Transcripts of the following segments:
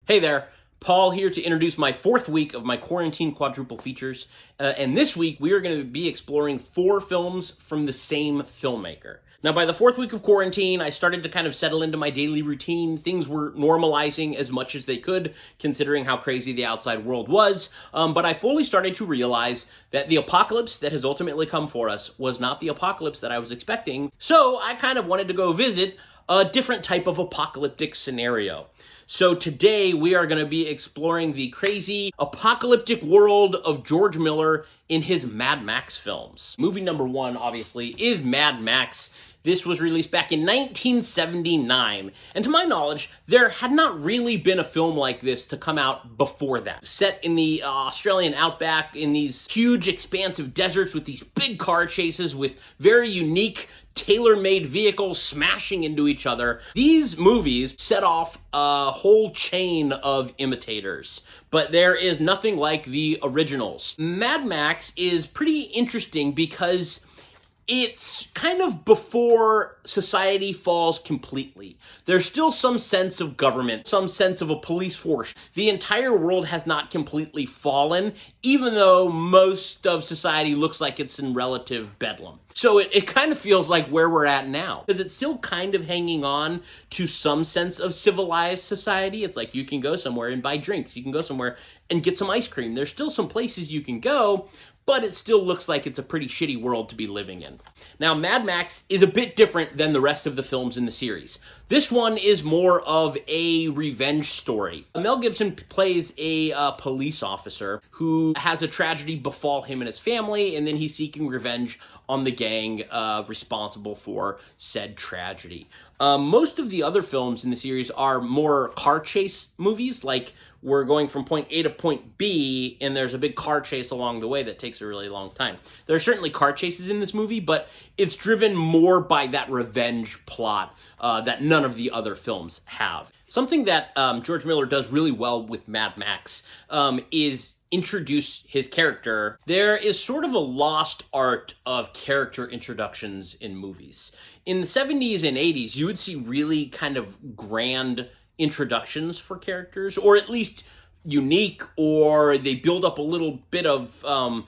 Hey there, Paul here to introduce my fourth week of my quarantine quadruple features. And this week we are going to be exploring 4 films from the same filmmaker. Now, by the fourth week of quarantine, I started to kind of settle into my daily routine. Things were normalizing as much as they could, considering how crazy the outside world was. But I fully started to realize that the apocalypse that has ultimately come for us was not the apocalypse that I was expecting. So I kind of wanted to go visit a different type of apocalyptic scenario. So today we are going to be exploring the crazy apocalyptic world of George Miller in his Mad Max films. Movie number 1, obviously, is Mad Max. This was released back in 1979, and to my knowledge, there had not really been a film like this to come out before that. Set in the Australian outback, in these huge, expansive deserts with these big car chases with very unique, tailor-made vehicles smashing into each other. These movies set off a whole chain of imitators, but there is nothing like the originals. Mad Max is pretty interesting because it's kind of before society falls completely. There's still some sense of government, some sense of a police force. The entire world has not completely fallen, even though most of society looks like it's in relative bedlam. So it kind of feels like where we're at now, because it's still kind of hanging on to some sense of civilized society. It's like you can go somewhere and buy drinks. You can go somewhere and get some ice cream. There's still some places you can go, but it still looks like it's a pretty shitty world to be living in. Now, Mad Max is a bit different than the rest of the films in the series. This one is more of a revenge story. Mel Gibson plays a police officer who has a tragedy befall him and his family, and then he's seeking revenge on the gang responsible for said tragedy. Most of the other films in the series are more car chase movies, like we're going from point A to point B, and there's a big car chase along the way that takes a really long time. There are certainly car chases in this movie, but it's driven more by that revenge plot that none of the other films have. Something that George Miller does really well with Mad Max is introduce his character. There is sort of a lost art of character introductions in movies. In the 70s and 80s, you would see really kind of grand introductions for characters, or at least unique, or they build up a little bit of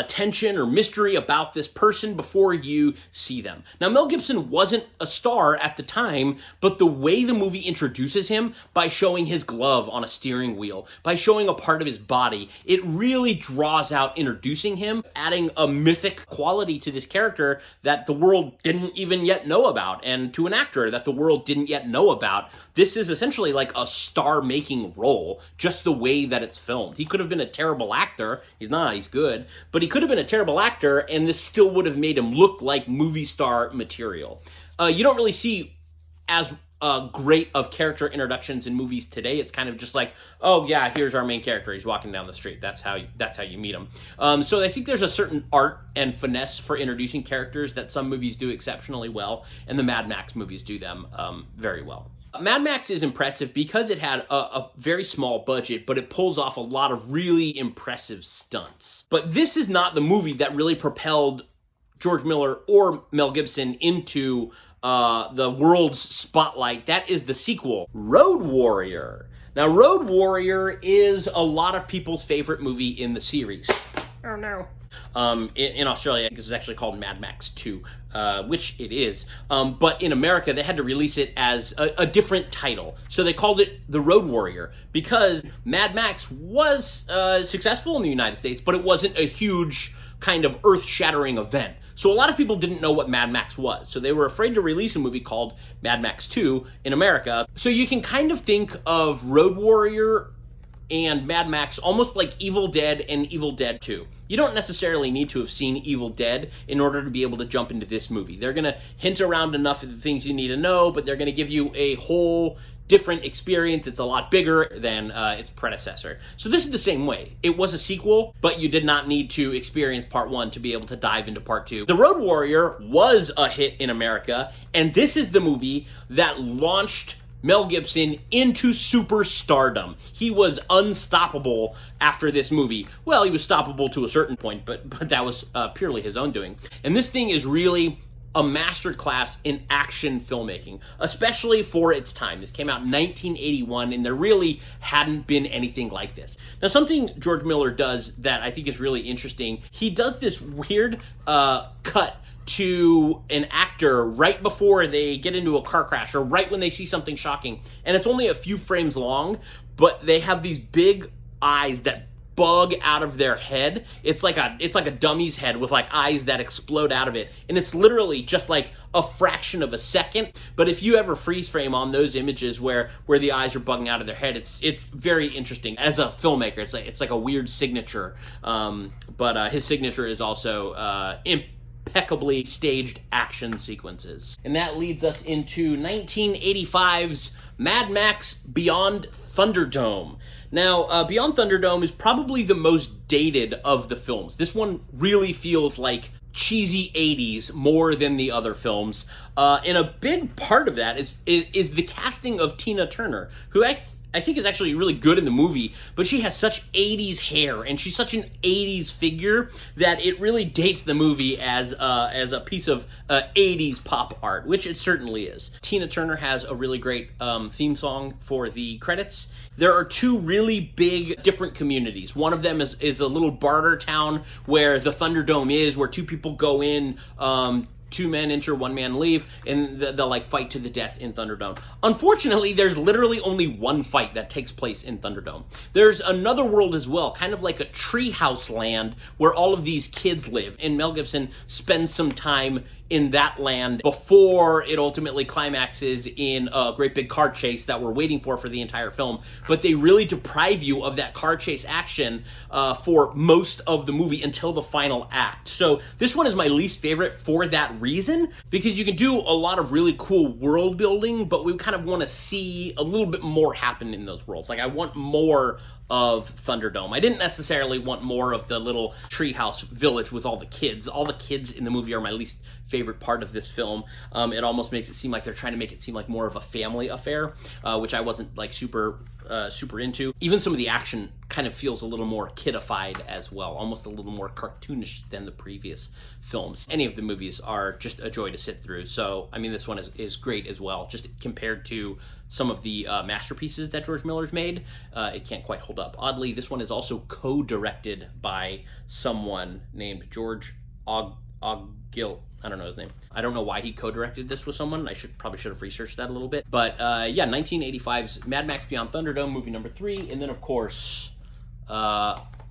tension or mystery about this person before you see them. Now, Mel Gibson wasn't a star at the time, but the way the movie introduces him, by showing his glove on a steering wheel, by showing a part of his body, it really draws out introducing him, adding a mythic quality to this character that the world didn't even yet know about, and to an actor that the world didn't yet know about. This is essentially like a star-making role, just the way that it's filmed. He could have been a terrible actor. He's not, he's good. But he could have been a terrible actor, and this still would have made him look like movie star material. You don't really see as great of character introductions in movies today. It's kind of just like, oh yeah, here's our main character. He's walking down the street. That's how you meet him. So I think there's a certain art and finesse for introducing characters that some movies do exceptionally well, and the Mad Max movies do them very well. Mad Max is impressive because it had a very small budget, but it pulls off a lot of really impressive stunts. But this is not the movie that really propelled George Miller or Mel Gibson into the world's spotlight. That is the sequel, Road Warrior. Now, Road Warrior is a lot of people's favorite movie in the series. Oh no. In Australia, this is actually called Mad Max 2, which it is. But in America, they had to release it as a different title. So they called it The Road Warrior because Mad Max was successful in the United States, but it wasn't a huge kind of earth-shattering event. So a lot of people didn't know what Mad Max was. So they were afraid to release a movie called Mad Max 2 in America. So you can kind of think of Road Warrior and Mad Max almost like Evil Dead and Evil Dead 2. You don't necessarily need to have seen Evil Dead in order to be able to jump into this movie. They're going to hint around enough of the things you need to know, but they're going to give you a whole different experience. It's a lot bigger than its predecessor. So this is the same way. It was a sequel, but you did not need to experience part 1 to be able to dive into part 2. The Road Warrior was a hit in America, and this is the movie that launched Mel Gibson into superstardom. He was unstoppable after this movie. Well, he was stoppable to a certain point, but that was purely his own doing. And this thing is really a masterclass in action filmmaking, especially for its time. This came out in 1981, and there really hadn't been anything like this. Now, something George Miller does that I think is really interesting, he does this weird cut to an actor right before they get into a car crash or right when they see something shocking, and it's only a few frames long, but they have these big eyes that bug out of their head. It's like a dummy's head with like eyes that explode out of it, and it's literally just like a fraction of a second. But if you ever freeze frame on those images where the eyes are bugging out of their head, it's very interesting as a filmmaker. It's like a weird signature, but his signature is also impeccably staged action sequences. And that leads us into 1985's Mad Max Beyond Thunderdome. Now, Beyond Thunderdome is probably the most dated of the films. This one really feels like cheesy 80s more than the other films. And a big part of that is the casting of Tina Turner, who I think is actually really good in the movie, but she has such 80s hair, and she's such an 80s figure that it really dates the movie as a piece of 80s pop art, which it certainly is. Tina Turner has a really great theme song for the credits. There are two really big different communities. One of them is a little barter town where the Thunderdome is, where two people go in, two men enter, one man leave, and they'll like fight to the death in Thunderdome. Unfortunately, there's literally only one fight that takes place in Thunderdome. There's another world as well, kind of like a treehouse land where all of these kids live, and Mel Gibson spends some time in that land before it ultimately climaxes in a great big car chase that we're waiting for the entire film. But they really deprive you of that car chase action for most of the movie until the final act. So this one is my least favorite for that reason, because you can do a lot of really cool world building, but we kind of want to see a little bit more happen in those worlds. Like, I want more of Thunderdome. I didn't necessarily want more of the little treehouse village with all the kids. All the kids in the movie are my least favorite part of this film. It almost makes it seem like they're trying to make it seem like more of a family affair, which I wasn't like super into. Even some of the action kind of feels a little more kidified as well, almost a little more cartoonish than the previous films. Any of the movies are just a joy to sit through. So, I mean, this one is great as well. Just compared to some of the masterpieces that George Miller's made, it can't quite hold up. Oddly, this one is also co-directed by someone named George Ogil. I don't know his name. I don't know why he co-directed this with someone. I probably should have researched that a little bit. But yeah, 1985's Mad Max Beyond Thunderdome, movie number 3. And then, of course,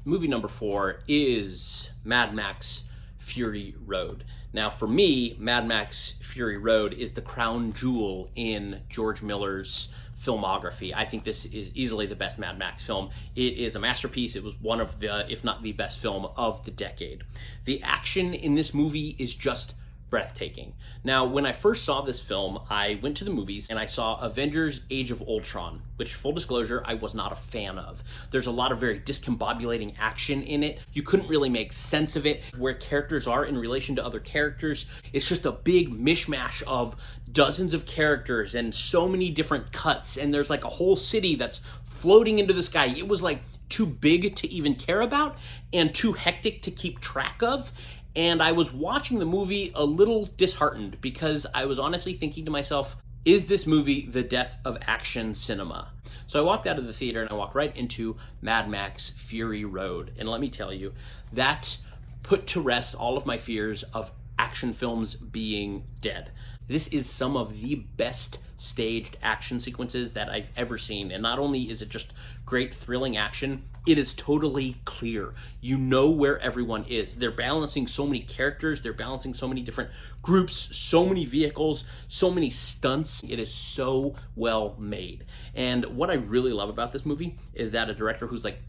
movie number 4 is Mad Max Fury Road. Now, for me, Mad Max Fury Road is the crown jewel in George Miller's filmography. I think this is easily the best Mad Max film. It is a masterpiece. It was one of the, if not the best film of the decade. The action in this movie is just breathtaking. Now, when I first saw this film, I went to the movies and I saw Avengers Age of Ultron, which, full disclosure, I was not a fan of. There's a lot of very discombobulating action in it. You couldn't really make sense of it, where characters are in relation to other characters. It's just a big mishmash of dozens of characters and so many different cuts, and there's like a whole city that's floating into the sky. It was like too big to even care about and too hectic to keep track of. And I was watching the movie a little disheartened, because I was honestly thinking to myself, is this movie the death of action cinema? So I walked out of the theater and I walked right into Mad Max Fury Road. And let me tell you, that put to rest all of my fears of action films being dead. This is some of the best staged action sequences that I've ever seen. And not only is it just great thrilling action, it is totally clear. You know where everyone is. They're balancing so many characters, they're balancing so many different groups, so many vehicles, so many stunts. It is so well made. And what I really love about this movie is that a director who's like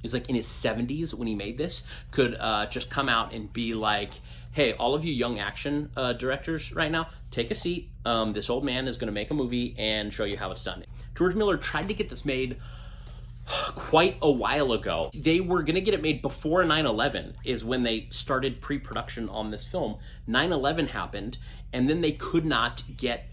in his 70s when he made this could just come out and be like, hey, all of you young action directors right now, take a seat. This old man is going to make a movie and show you how it's done. George Miller tried to get this made quite a while ago. They were going to get it made before 9/11 is when they started pre-production on this film. 9/11 happened, and then they could not get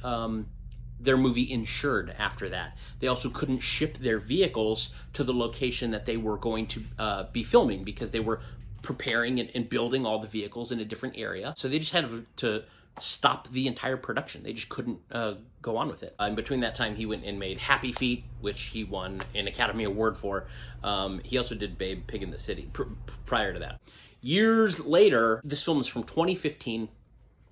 their movie insured after that. They also couldn't ship their vehicles to the location that they were going to be filming, because they were preparing and building all the vehicles in a different area. So they just had to stop the entire production. They just couldn't go on with it. In between that time, he went and made Happy Feet, which he won an Academy Award for. He also did Babe, Pig in the City prior to that. Years later, this film is from 2015.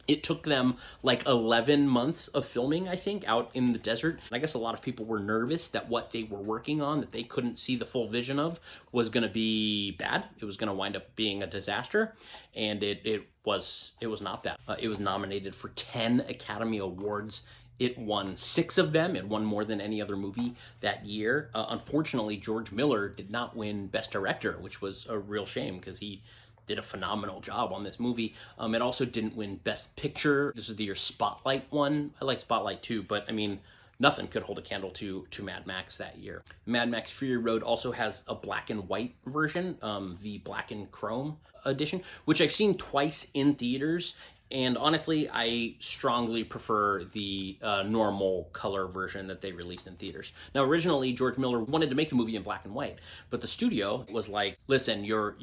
It took them like 11 months of filming, I think, out in the desert. I guess a lot of people were nervous that what they were working on, that they couldn't see the full vision of, was going to be bad. It was going to wind up being a disaster, and it was not that. It was nominated for 10 Academy Awards. It won 6 of them. It won more than any other movie that year. Unfortunately, George Miller did not win Best Director, which was a real shame because he did a phenomenal job on this movie. It also didn't win Best Picture. This is the year Spotlight won. I like Spotlight too, but I mean, nothing could hold a candle to Mad Max that year. Mad Max Fury Road also has a black and white version, the black and chrome edition, which I've seen twice in theaters. And honestly, I strongly prefer the normal color version that they released in theaters. Now, originally, George Miller wanted to make the movie in black and white, but the studio was like, listen, you're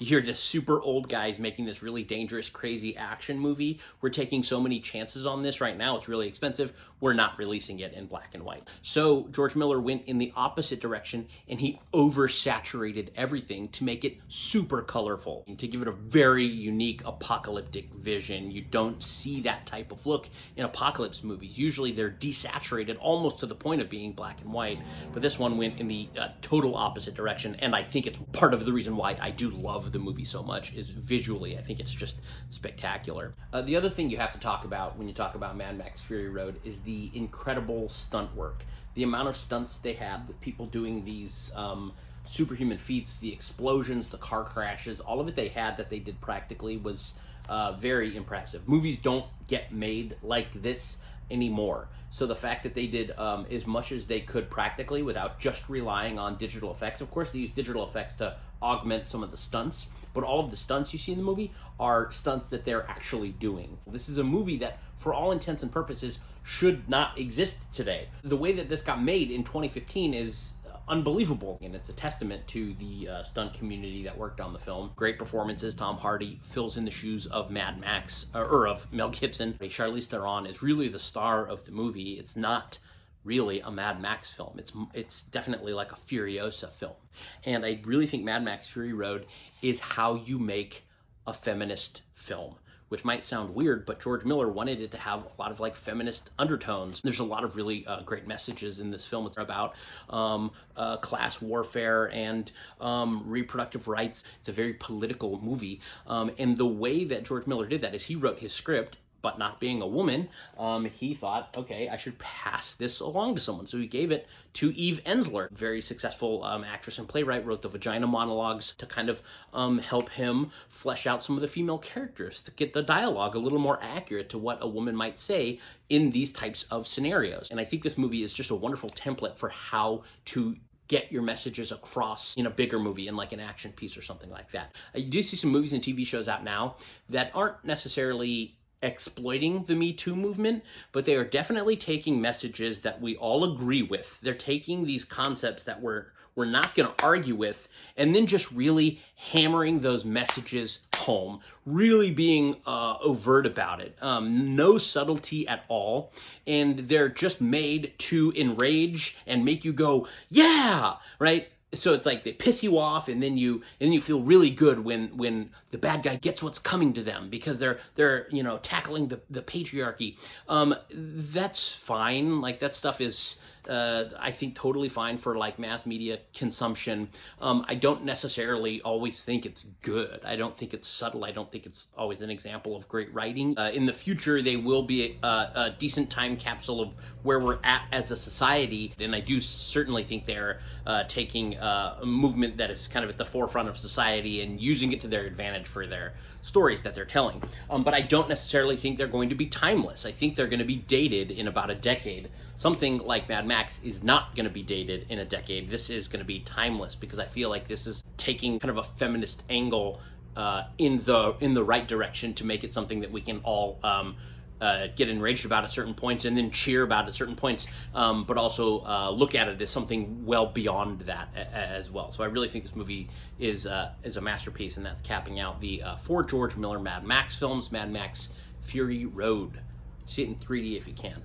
just super old guys making this really dangerous, crazy action movie. We're taking so many chances on this right now. It's really expensive. We're not releasing it in black and white. So George Miller went in the opposite direction, and he oversaturated everything to make it super colorful, and to give it a very unique apocalyptic vision. You don't see that type of look in apocalypse movies. Usually they're desaturated almost to the point of being black and white, but this one went in the total opposite direction, and I think it's part of the reason why I do love the movie so much is visually. I think it's just spectacular. The other thing you have to talk about when you talk about Mad Max Fury Road is the incredible stunt work. The amount of stunts they had with people doing these superhuman feats, the explosions, the car crashes, all of it they had that they did practically was very impressive. Movies don't get made like this anymore. So the fact that they did as much as they could practically without just relying on digital effects. Of course, they use digital effects to augment some of the stunts, but all of the stunts you see in the movie are stunts that they're actually doing. This is a movie that, for all intents and purposes, should not exist today. The way that this got made in 2015 is unbelievable, and it's a testament to the stunt community that worked on the film. Great performances. Tom Hardy fills in the shoes of Mad Max, or of Mel Gibson. Charlize Theron is really the star of the movie. It's not really a Mad Max film. It's definitely like a Furiosa film. And I really think Mad Max Fury Road is how you make a feminist film, which might sound weird, but George Miller wanted it to have a lot of like feminist undertones. There's a lot of really great messages in this film. It's about class warfare and reproductive rights. It's a very political movie. And the way that George Miller did that is he wrote his script, but not being a woman, he thought, okay, I should pass this along to someone. So he gave it to Eve Ensler, very successful actress and playwright, wrote the vagina monologues to kind of help him flesh out some of the female characters, to get the dialogue a little more accurate to what a woman might say in these types of scenarios. And I think this movie is just a wonderful template for how to get your messages across in a bigger movie, in like an action piece or something like that. You do see some movies and TV shows out now that aren't necessarily exploiting the Me Too movement, but they are definitely taking messages that we all agree with. They're taking these concepts that we're not going to argue with, and then just really hammering those messages home, really being overt about it. No subtlety at all, and they're just made to enrage and make you go, yeah, right? So it's like they piss you off, and then you feel really good when the bad guy gets what's coming to them because they're tackling the patriarchy. That's fine. Like, that stuff is I think totally fine for like mass media consumption. I don't necessarily always think it's good. I don't think it's subtle. I don't think it's always an example of great writing. In the future, they will be a decent time capsule of where we're at as a society, and I do certainly think they're taking a movement that is kind of at the forefront of society and using it to their advantage for their stories that they're telling. But I don't necessarily think they're going to be timeless. I think they're going to be dated in about a decade. Something like Mad Max is not going to be dated in a decade. This is going to be timeless because I feel like this is taking kind of a feminist angle in the right direction to make it something that we can all get enraged about at certain points and then cheer about at certain points, but also look at it as something well beyond that as well. So I really think this movie is a masterpiece, and that's capping out the 4 George Miller Mad Max films: Mad Max Fury Road. See it in 3D if you can.